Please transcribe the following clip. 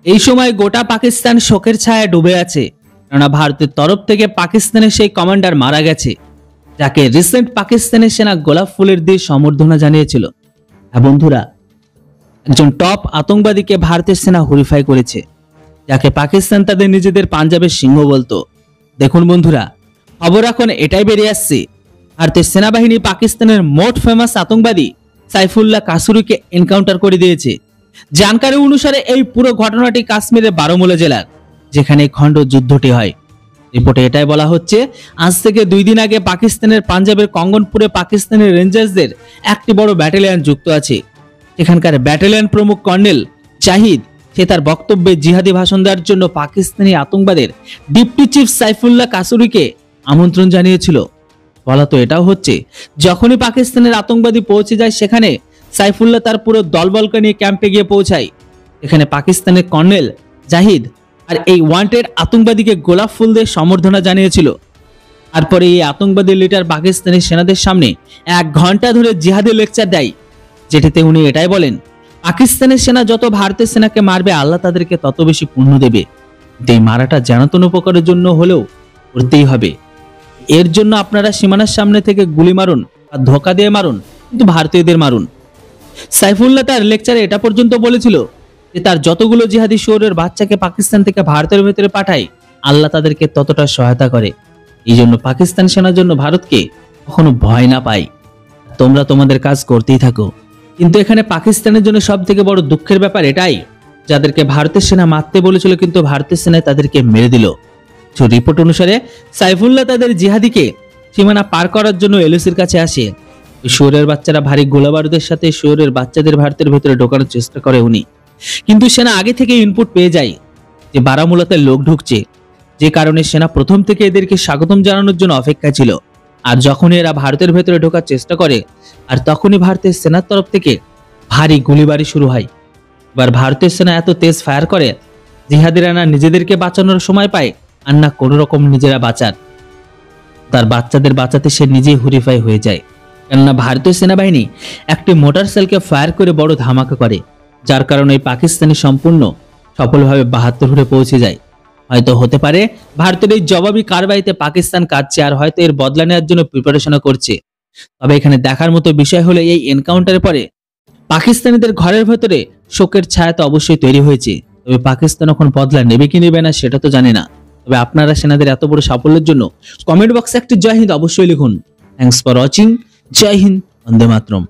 এই সময় গোটা পাকিস্তান শোকের ছায়ায় ডুবে আছে, কেননা ভারতের তরফ থেকে পাকিস্তানের সেই কমান্ডার মারা গেছে, যাকে রিসেন্ট পাকিস্তানের সেনা গোলাপ ফুলের দিয়ে সম্বর্ধনা জানিয়েছিল। বন্ধুরা, একজন টপ আতঙ্কবাদীকে ভারতের সেনা হুরিফাই করেছে, যাকে পাকিস্তান তাদের নিজেদের পাঞ্জাবের সিংহ বলতো। দেখুন বন্ধুরা, খবর এখন এটাই বেরিয়ে আসছে, ভারতের সেনাবাহিনী পাকিস্তানের মোট ফেমাস আতঙ্কবাদী সাইফুল্লাহ কাসুরিকে এনকাউন্টার করে দিয়েছে। জানকারি অনুসারে এই পুরো ঘটনাটি কাশ্মীরের বারামুলা জেলার, যেখানে খণ্ড যুদ্ধটি হয়। রিপোর্টে এটাই বলা হচ্ছে, আজ থেকে 2 দিন আগে পাকিস্তানের পাঞ্জাবের কঙ্গনপুরে পাকিস্তানের রেঞ্জার্সদের একটি বড় ব্যাটালিয়ন যুক্ত আছে। এখানকার ব্যাটালিয়ন প্রমুখ কর্নেল জাহিদ সে তার বক্তব্যে জিহাদি ভাষণ দেওয়ার জন্য পাকিস্তানি আতঙ্কবাদের ডিপটি চিফ সাইফুল্লাহ কাসুরিকে আমন্ত্রণ জানিয়েছিল। বলা তো এটাও হচ্ছে, যখনই পাকিস্তানের আতঙ্কবাদী পৌঁছে যায় সেখানে সাইফুল্লাহ তার পুরো দলবলকে নিয়ে ক্যাম্পে গিয়ে পৌঁছায়। এখানে পাকিস্তানের কর্নেল জাহিদ আর এই ওয়ান্টেড আতঙ্কবাদীকে গোলাপ ফুল দিয়ে সম্বর্ধনা জানিয়েছিল। তারপরে এই আতঙ্কবাদী লিডার পাকিস্তানি সেনাদের সামনে 1 ঘন্টা ধরে জিহাদি লেকচার দেয়, যেটিতে উনি এটাই বলেন, পাকিস্তানের সেনা যত ভারতের সেনাকে মারবে আল্লাহ তাদেরকে তত বেশি পুণ্য দেবে। এই মারাটা জানাতন উপকারের জন্য হলেও করতেই হবে। এর জন্য আপনারা সীমানার সামনে থেকে গুলি মারুন আর ধোকা দিয়ে মারুন, কিন্তু ভারতীয়দের মারুন। সাইফুল্লাহ তার লেকচারে এটা পর্যন্ত বলেছিল যে তার যতগুলো জিহাদি শহরের বাচ্চাকে পাকিস্তান থেকে ভারতের ভেতরে পাঠায়, আল্লাহ তাদেরকে ততটা সহায়তা করে। এই জন্য পাকিস্তান সেনার জন্য ভারতকে কখনো ভয় না পায়। তোমরা তোমাদের কাজ করতেই থাকো। কিন্তু এখানে পাকিস্তানের জন্য সব থেকে বড় দুঃখের ব্যাপার এটাই, যাদেরকে ভারতের সেনা মারতে বলেছিল কিন্তু ভারতের সেনায় তাদেরকে মেরে দিল। রিপোর্ট অনুসারে সাইফুল্লাহ তাদের জিহাদিকে সীমানা পার করার জন্য এলওসির কাছে আসে। শহরের বাচ্চারা ভারী গোলাবারুদের সাথে শহরের বাচ্চাদের ভারতের ভেতরে ঢোকানোর চেষ্টা করে উনি, কিন্তু সেনা আগে থেকে ইনপুট পেয়ে যায় যে বারামুলাতে লোক ঢুকছে, যে কারণে সেনা প্রথম থেকে এদেরকে স্বাগতম জানানোর জন্য অপেক্ষায় ছিল। আর যখনই এরা ভারতের ভেতরে ঢোকার চেষ্টা করে, আর তখনই ভারতের সেনার তরফ থেকে ভারী গুলিবারি শুরু হয়। এবার ভারতের সেনা এত তেজ ফায়ার করে, জিহাদিরা না নিজেদেরকে বাঁচানোর সময় পায় আর না কোনো রকম নিজেরা বাঁচার। তার বাচ্চাদের বাঁচাতে সে নিজেই হুরিফাই হয়ে যায়, কেননা ভারতীয় সেনাবাহিনী একটি মোটর সেলকে ফায়ার করে বড় ধামাকা করে, যার কারণে পাকিস্তানি সম্পূর্ণ সফলভাবে 72 পৌঁছে যায়। হয়তো হতে পারে ভারতের এই জবাবি কারবাইতে পাকিস্তান কাঁদছে, আর হয়তো এর বদলা নেওয়ার জন্য প্রিপারেশন করছে। তবে এখানে দেখার মতো বিষয় হলো, এই এনকাউন্টারের পরে পাকিস্তানিদের ঘরের ভেতরে শোকের ছায়া তো অবশ্যই তৈরি হয়েছে। তবে পাকিস্তান এখন বদলা নেবে কি নেবে না সেটা তো জানি না। তবে আপনারা সেনাদের এত বড় সাফল্যের জন্য কমেন্ট বক্সে একটি জয় হিন্দ অবশ্যই লিখুন। Thanks for watching. জয় হিন্দ, বন্দে মাতরম।